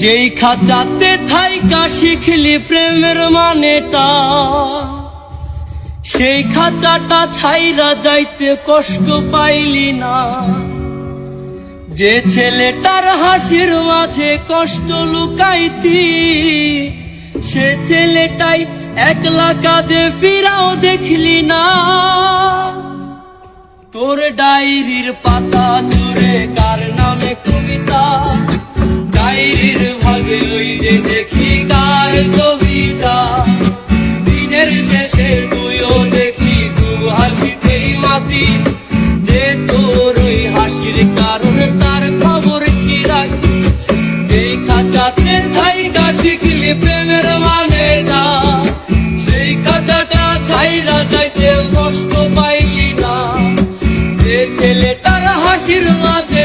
যেই খাঁচাতে থাইকা শিখলি প্রেমের মানেটা, সেই খাঁচাটা ছাইরা যাইতে কষ্ট পাইলি না। যে ছেলেটার হাসির মাঝে কষ্ট লুকাইতি, সে ছেলেটাই একলা কাঁদে ফিরাও দেখলি না। তোর ডায়েরির পাতা জুড়ে কার নামে কবিতা, ডায়েরির ভাগে ওই যে দেখি কার ছবিটা। দিনের শেষে তুইও দেখি তু হাসিতেই মাতি, যে তোর ওই হাসির কারণে তার খবর কি রাখি। যেই খাঁচাতে থাইকা শিখলি প্রেমের মানেটা, সেই খাঁচাটা ছাইরা যাইতে কষ্ট পাইলি না। যে ছেলেটার হাসির মাঝে